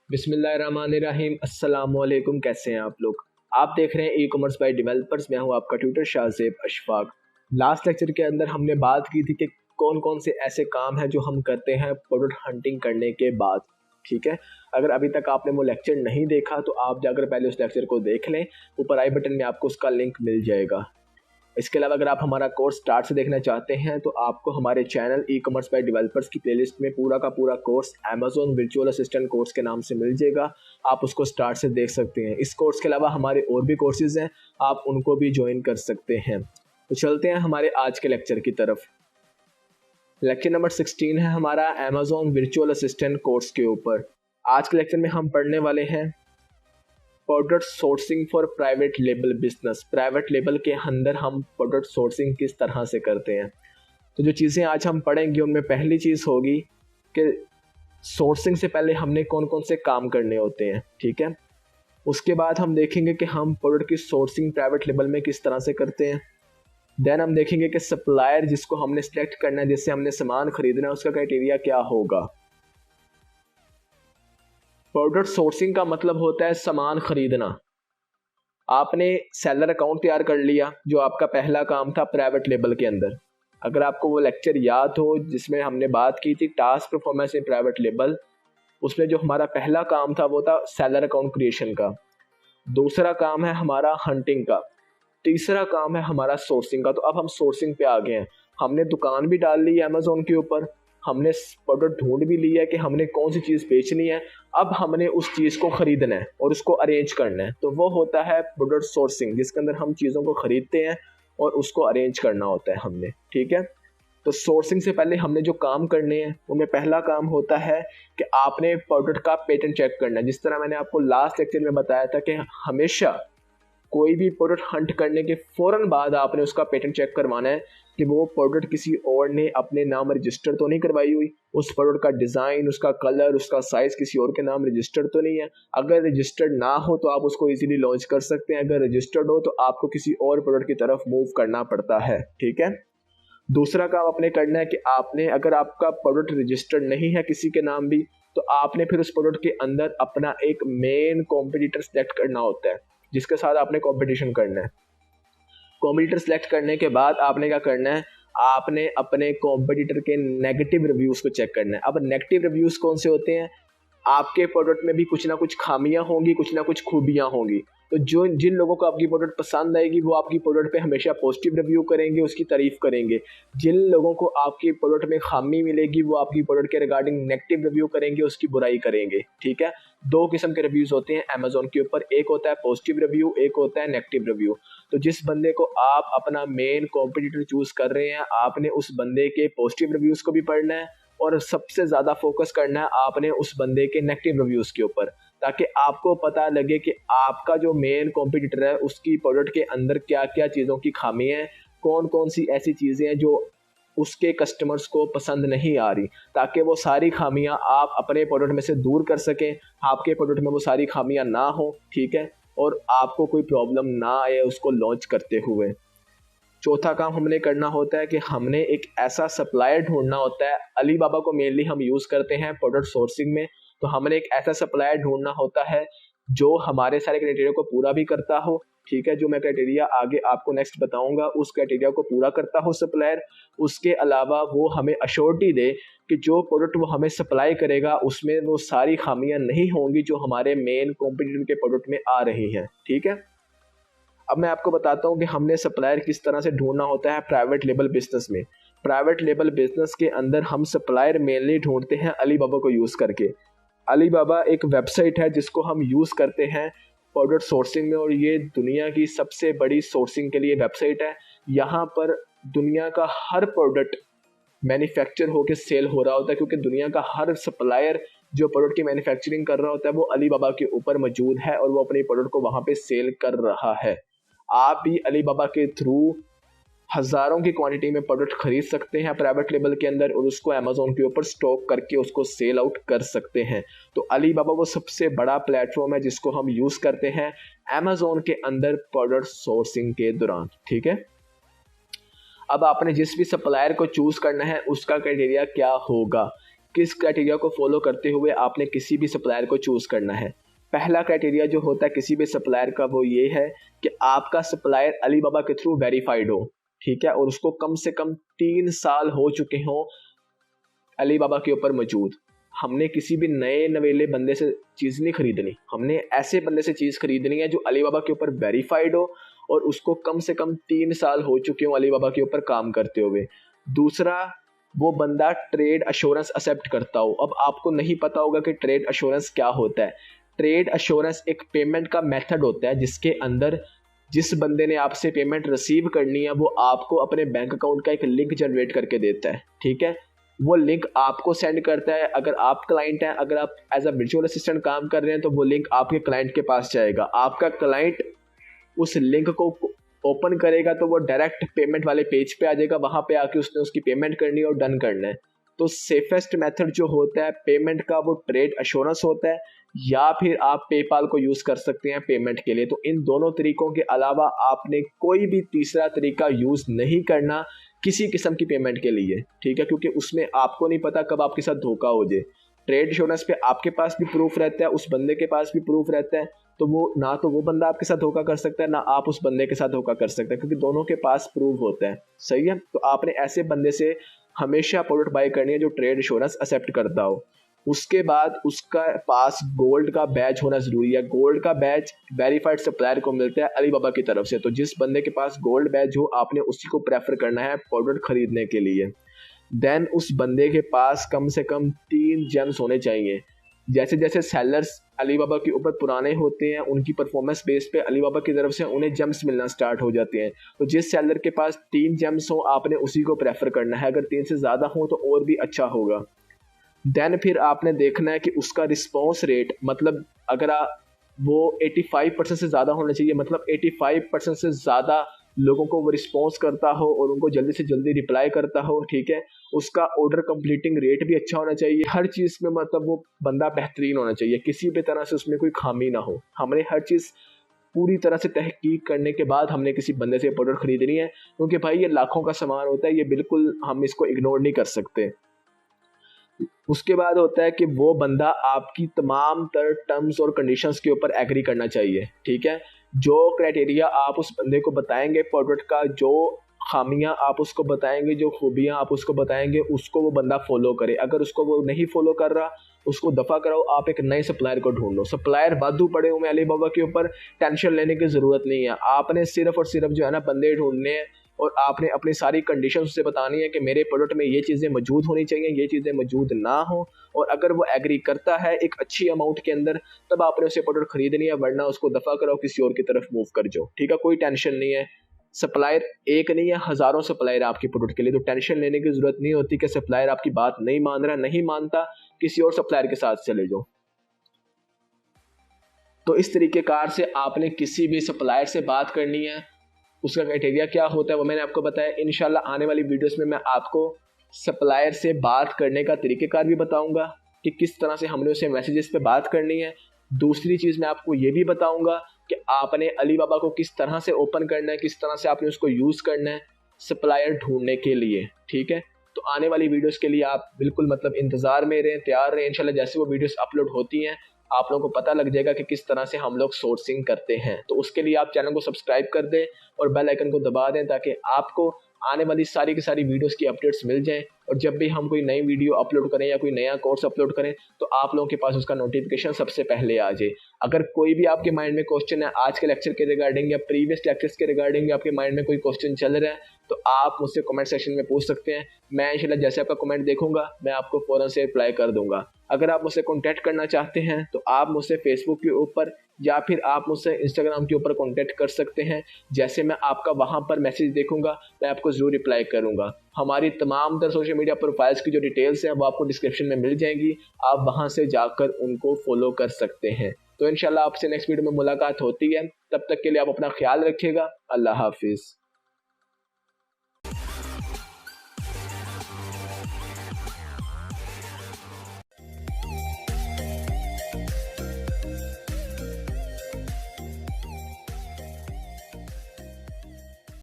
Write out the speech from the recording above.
बिस्मिल्लाहिर्रहमानिर्रहीम। अस्सलाम वालेकुम। कैसे हैं आप लोग? आप देख रहे हैं ई कॉमर्स बाय डेवलपर्स। मैं हूं आपका tutor Shahzeb Ashfaq. Last lecture के अंदर हमने बात की थी कि कौन कौन से ऐसे काम हैं जो हम करते हैं प्रोडक्ट हंटिंग करने के बाद। ठीक है, अगर अभी तक आपने वो लेक्चर नहीं देखा तो आप जाकर पहले उस लेक्चर को देख लें। ऊपर आई बटन में आपको उसका लिंक मिल जाएगा। इसके अलावा अगर आप हमारा कोर्स स्टार्ट से देखना चाहते हैं तो आपको हमारे channel e commerce by developers की प्लेलिस्ट में पूरा का पूरा course Amazon virtual assistant course के नाम से मिल जाएगा। आप उसको स्टार्ट से देख सकते हैं। इस कोर्स के अलावा हमारे और भी कोर्सेज हैं, आप उनको भी ज्वाइन कर सकते हैं। तो चलते हैं हमारे आज के लेक्चर की तरफ। लेक्चर नंबर 16 है हमारा अमेजोन वर्चुअल असिस्टेंट कोर्स के ऊपर। आज के लेक्चर में हम पढ़ने वाले हैं product sourcing for private label business. Private label के अंदर हम प्रोडक्ट सोर्सिंग किस तरह से करते हैं। तो जो चीज़ें आज हम पढ़ेंगे उनमें पहली चीज़ होगी कि सोर्सिंग से पहले हमने कौन कौन से काम करने होते हैं। ठीक है, उसके बाद हम देखेंगे कि हम प्रोडक्ट की सोर्सिंग प्राइवेट लेबल में किस तरह से करते हैं। देन हम देखेंगे कि सप्लायर जिसको हमने सेलेक्ट करना है, जिससे हमने सामान खरीदना है, उसका क्राइटेरिया क्या होगा। प्रोडक्ट सोर्सिंग का मतलब होता है सामान खरीदना। आपने सेलर अकाउंट तैयार कर लिया, जो आपका पहला काम था प्राइवेट लेबल के अंदर। अगर आपको वो लेक्चर याद हो जिसमें हमने बात की थी task performance in private label, उसमें जो हमारा पहला काम था वो था सेलर अकाउंट क्रिएशन का। दूसरा काम है हमारा हंटिंग का। तीसरा काम है हमारा सोर्सिंग का। तो अब हम सोर्सिंग पे आ गए हैं। हमने दुकान भी डाल ली है अमेजोन के ऊपर, हमने प्रोडक्ट ढूंढ भी लिया है कि हमने कौन सी चीज़ बेचनी है। अब हमने उस चीज़ को खरीदना है और उसको अरेंज करना है। तो वो होता है प्रोडक्ट सोर्सिंग, जिसके अंदर हम चीज़ों को खरीदते हैं और उसको अरेंज करना होता है हमने। ठीक है, तो सोर्सिंग से पहले हमने जो काम करने हैं उनमें पहला काम होता है कि आपने प्रोडक्ट का पेटेंट चेक करना है। जिस तरह मैंने आपको लास्ट लेक्चर में बताया था कि हमेशा कोई भी प्रोडक्ट हंट करने के फ़ौरन बाद आपने उसका पेटेंट चेक करवाना है कि वो प्रोडक्ट किसी और ने अपने नाम रजिस्टर तो नहीं करवाई हुई, उस प्रोडक्ट का डिज़ाइन, उसका कलर, उसका साइज़ किसी और के नाम रजिस्टर्ड तो नहीं है। अगर रजिस्टर्ड ना हो तो आप उसको इजीली लॉन्च कर सकते हैं, अगर रजिस्टर्ड हो तो आपको किसी और प्रोडक्ट की तरफ मूव करना पड़ता है। ठीक है, दूसरा काम आपने करना है कि आपने, अगर आपका प्रोडक्ट रजिस्टर्ड नहीं है किसी के नाम भी, तो आपने फिर उस प्रोडक्ट के अंदर अपना एक मेन कॉम्पिटिटर सेलेक्ट करना होता है जिसके साथ आपने कंपटीशन करना है। कॉम्पिटिटर सेलेक्ट करने के बाद आपने क्या करना है, आपने अपने कॉम्पिटिटर के नेगेटिव रिव्यूज़ को चेक करना है। अब नेगेटिव रिव्यूज़ कौन से होते हैं, आपके प्रोडक्ट में भी कुछ ना कुछ खामियां होंगी, कुछ ना कुछ खूबियां होंगी। तो जो जिन लोगों को आपकी प्रोडक्ट पसंद आएगी वो आपकी प्रोडक्ट पे हमेशा पॉजिटिव रिव्यू करेंगे, उसकी तारीफ करेंगे। जिन लोगों को आपकी प्रोडक्ट में खामी मिलेगी वो आपकी प्रोडक्ट के रिगार्डिंग नेगेटिव रिव्यू करेंगे, उसकी बुराई करेंगे। ठीक है, दो किस्म के रिव्यूज होते हैं अमेजोन के ऊपर, एक होता है पॉजिटिव रिव्यू, एक होता है नेगेटिव रिव्यू। तो जिस बंदे को आप अपना मेन कॉम्पिटिटर चूज कर रहे हैं, आपने उस बंदे के पॉजिटिव रिव्यूज को भी पढ़ना है और सबसे ज़्यादा फोकस करना है आपने उस बंदे के नेगेटिव रिव्यूज़ के ऊपर, ताकि आपको पता लगे कि आपका जो मेन कॉम्पिटिटर है उसकी प्रोडक्ट के अंदर क्या क्या चीज़ों की खामी है, कौन कौन सी ऐसी चीज़ें हैं जो उसके कस्टमर्स को पसंद नहीं आ रही, ताकि वो सारी खामियां आप अपने प्रोडक्ट में से दूर कर सकें, आपके प्रोडक्ट में वो सारी खामियां ना हो। ठीक है, और आपको कोई प्रॉब्लम ना आए उसको लॉन्च करते हुए। चौथा काम हमने करना होता है कि हमने एक ऐसा सप्लायर ढूंढना होता है। अली बाबा को मेनली हम यूज़ करते हैं प्रोडक्ट सोर्सिंग में। तो हमने एक ऐसा सप्लायर ढूंढना होता है जो हमारे सारे क्राइटेरिया को पूरा भी करता हो। ठीक है, जो मैं क्राइटेरिया आगे आपको नेक्स्ट बताऊंगा उस क्राइटेरिया को पूरा करता हो सप्लायर। उसके अलावा वो हमें अश्योरिटी दे कि जो प्रोडक्ट वो हमें सप्लाई करेगा उसमें वो सारी खामियां नहीं होंगी जो हमारे मेन कॉम्पिटिटर के प्रोडक्ट में आ रही हैं। ठीक है, अब मैं आपको बताता हूँ कि हमने सप्लायर किस तरह से ढूंढना होता है प्राइवेट लेबल बिजनेस में। प्राइवेट लेबल बिजनेस के अंदर हम सप्लायर मेनली ढूंढते हैं अली बाबा को यूज़ करके। अली बाबा एक वेबसाइट है जिसको हम यूज़ करते हैं प्रोडक्ट सोर्सिंग में, और ये दुनिया की सबसे बड़ी सोर्सिंग के लिए वेबसाइट है। यहाँ पर दुनिया का हर प्रोडक्ट मैन्युफैक्चर होकर सेल हो रहा होता है, क्योंकि दुनिया का हर सप्लायर जो प्रोडक्ट की मैन्युफैक्चरिंग कर रहा होता है वो अली बाबा के ऊपर मौजूद है और वो अपने प्रोडक्ट को वहाँ पे सेल कर रहा है। आप भी अली बाबा के थ्रू हज़ारों की क्वांटिटी में प्रोडक्ट खरीद सकते हैं प्राइवेट लेबल के अंदर और उसको अमेजोन के ऊपर स्टॉक करके उसको सेल आउट कर सकते हैं। तो अली बाबा वो सबसे बड़ा प्लेटफॉर्म है जिसको हम यूज़ करते हैं अमेजोन के अंदर प्रोडक्ट सोर्सिंग के दौरान। ठीक है, अब आपने जिस भी सप्लायर को चूज़ करना है उसका क्राइटेरिया क्या होगा। किस क्राइटेरिया को फॉलो करते हुए आपने किसी भी सप्लायर को चूज़ करना है। पहला क्राइटेरिया जो होता है किसी भी सप्लायर का वो ये है कि आपका सप्लायर अलीबाबा के थ्रू वेरीफाइड हो, ठीक है, और उसको कम से कम 3 साल हो चुके हों अलीबाबा के ऊपर मौजूद। हमने किसी भी नए नवेले बंदे से चीज़ नहीं खरीदनी, हमने ऐसे बंदे से चीज़ खरीदनी है जो अलीबाबा के ऊपर वेरीफाइड हो और उसको कम से कम 3 साल हो चुके हों अलीबाबा के ऊपर काम करते हुए। दूसरा, वो बंदा ट्रेड अश्योरेंस एक्सेप्ट करता हो। अब आपको नहीं पता होगा कि ट्रेड अश्योरेंस क्या होता है। ट्रेड अश्योरेंस एक पेमेंट का मेथड होता है जिसके अंदर जिस बंदे ने आपसे पेमेंट रिसीव करनी है वो आपको अपने बैंक अकाउंट का एक लिंक जनरेट करके देता है, ठीक है। वो लिंक आपको सेंड करता है। अगर आप क्लाइंट हैं, अगर आप एज अ वर्चुअल असिस्टेंट काम कर रहे हैं तो वो लिंक आपके क्लाइंट के पास जाएगा। आपका क्लाइंट उस लिंक को ओपन करेगा तो वो डायरेक्ट पेमेंट वाले पेज पे आ जाएगा, वहाँ पे आके उसने उसकी पेमेंट करनी है और डन करना है। तो सेफेस्ट मेथड जो होता है पेमेंट का वो ट्रेड अश्योरेंस होता है, या फिर आप पेपाल को यूज़ कर सकते हैं पेमेंट के लिए। तो इन दोनों तरीकों के अलावा आपने कोई भी तीसरा तरीका यूज़ नहीं करना किसी किस्म की पेमेंट के लिए, ठीक है, क्योंकि उसमें आपको नहीं पता कब आपके साथ धोखा हो जाए। ट्रेड अश्योरेंस पे आपके पास भी प्रूफ रहता है, उस बंदे के पास भी प्रूफ रहता है, तो वो ना तो वो बंदा आपके साथ धोखा कर सकता है ना आप उस बंदे के साथ धोखा कर सकते हैं, क्योंकि दोनों के पास प्रूफ होता है। सही है, तो आपने ऐसे बंदे से हमेशा प्रोडक्ट बाय करनी है जो ट्रेड अश्योरेंस एक्सेप्ट करता हो। उसके बाद उसका पास गोल्ड का बैच होना ज़रूरी है। गोल्ड का बैच वेरीफाइड सप्लायर को मिलता है अलीबाबा की तरफ से। तो जिस बंदे के पास गोल्ड बैच हो आपने उसी को प्रेफर करना है प्रोडक्ट खरीदने के लिए। देन उस बंदे के पास कम से कम 3 जेम्स होने चाहिए। जैसे जैसे सेलर्स अलीबाबा के ऊपर पुराने होते हैं उनकी परफॉर्मेंस बेस पे अलीबाबा की तरफ से उन्हें जेम्स मिलना स्टार्ट हो जाते हैं। तो जिस सेलर के पास 3 जेम्स हो आपने उसी को प्रेफर करना है। अगर 3 से ज़्यादा हो तो और भी अच्छा होगा। देन फिर आपने देखना है कि उसका रिस्पॉन्स रेट, मतलब अगर वो 85% से ज़्यादा होना चाहिए, मतलब 85% से ज़्यादा लोगों को वो रिस्पॉन्स करता हो और उनको जल्दी से जल्दी रिप्लाई करता हो, ठीक है। उसका ऑर्डर कंप्लीटिंग रेट भी अच्छा होना चाहिए। हर चीज़ में मतलब वो बंदा बेहतरीन होना चाहिए, किसी भी तरह से उसमें कोई खामी ना हो। हमने हर चीज़ पूरी तरह से तहकीक करने के बाद हमने किसी बंदे से प्रोडक्ट खरीदनी है, क्योंकि भाई ये लाखों का सामान होता है, ये बिल्कुल हम इसको इग्नोर नहीं कर सकते। उसके बाद होता है कि वो बंदा आपकी तमाम तर टर्म्स और कंडीशंस के ऊपर एग्री करना चाहिए, ठीक है। जो क्राइटेरिया आप उस बंदे को बताएंगे प्रोडक्ट का, जो खामियां आप उसको बताएंगे, जो खूबियां आप उसको बताएंगे, उसको वो बंदा फॉलो करे। अगर उसको वो नहीं फॉलो कर रहा उसको दफ़ा कराओ, आप एक नए सप्लायर को ढूंढ लो। सप्लायर वाधू पड़े हुए अलीबाबा के ऊपर, टेंशन लेने की ज़रूरत नहीं है। आपने सिर्फ और सिर्फ जो है ना बंदे ढूंढने हैं और आपने अपनी सारी कंडीशन उससे बतानी है कि मेरे प्रोडक्ट में ये चीज़ें मौजूद होनी चाहिए, ये चीज़ें मौजूद ना हो। और अगर वो एग्री करता है एक अच्छी अमाउंट के अंदर तब आपने उसे प्रोडक्ट खरीदनी है, वरना उसको दफ़ा कराओ, किसी और की तरफ मूव कर जाओ, ठीक है। कोई टेंशन नहीं है, सप्लायर एक नहीं है, हज़ारों सप्लायर आपकी प्रोडक्ट के लिए, तो टेंशन लेने की ज़रूरत नहीं होती कि सप्लायर आपकी बात नहीं मान रहा, नहीं मानता, किसी और सप्लायर के साथ चले जाओ। तो इस तरीक़ेकार से आपने किसी भी सप्लायर से बात करनी है। उसका क्राइटेरिया क्या होता है वो मैंने आपको बताया। इंशाल्लाह आने वाली वीडियोस में मैं आपको सप्लायर से बात करने का तरीक़ेकार भी बताऊंगा कि किस तरह से हमने उसे मैसेजेस पे बात करनी है। दूसरी चीज़ मैं आपको ये भी बताऊंगा कि आपने अलीबाबा को किस तरह से ओपन करना है, किस तरह से आपने उसको यूज़ करना है सप्लायर ढूंढने के लिए, ठीक है। तो आने वाली वीडियोस के लिए आप बिल्कुल मतलब इंतज़ार में रहें, तैयार रहें। इंशाल्लाह जैसे वो वीडियोस अपलोड होती हैं आप लोगों को पता लग जाएगा कि किस तरह से हम लोग सोर्सिंग करते हैं। तो उसके लिए आप चैनल को सब्सक्राइब कर दें और बेल आइकन को दबा दें ताकि आपको आने वाली सारी की सारी वीडियोस की अपडेट्स मिल जाएं। और जब भी हम कोई नई वीडियो अपलोड करें या कोई नया कोर्स अपलोड करें तो आप लोगों के पास उसका नोटिफिकेशन सबसे पहले आ जाए। अगर कोई भी आपके माइंड में क्वेश्चन है आज के लेक्चर के रिगार्डिंग या प्रीवियस लेक्चर्स के रिगार्डिंग, आपके माइंड में कोई क्वेश्चन चल रहा है तो आप मुझसे कमेंट सेक्शन में पूछ सकते हैं। मैं इंशाल्लाह जैसे आपका कमेंट देखूंगा मैं आपको फ़ौरन से रिप्लाई कर दूंगा। अगर आप मुझसे कॉन्टैक्ट करना चाहते हैं तो आप मुझसे फेसबुक के ऊपर या फिर आप मुझसे इंस्टाग्राम के ऊपर कॉन्टैक्ट कर सकते हैं। जैसे मैं आपका वहाँ पर मैसेज देखूंगा मैं आपको ज़रूर रिप्लाई करूँगा। हमारी तमाम तर सोशल मीडिया प्रोफाइल्स की जो डिटेल्स हैं वो आपको डिस्क्रिप्शन में मिल जाएंगी, आप वहाँ से जाकर उनको फॉलो कर सकते हैं। तो इंशाल्लाह आपसे नेक्स्ट वीडियो में मुलाकात होती है, तब तक के लिए आप अपना ख्याल रखिएगा। अल्लाह हाफिज़।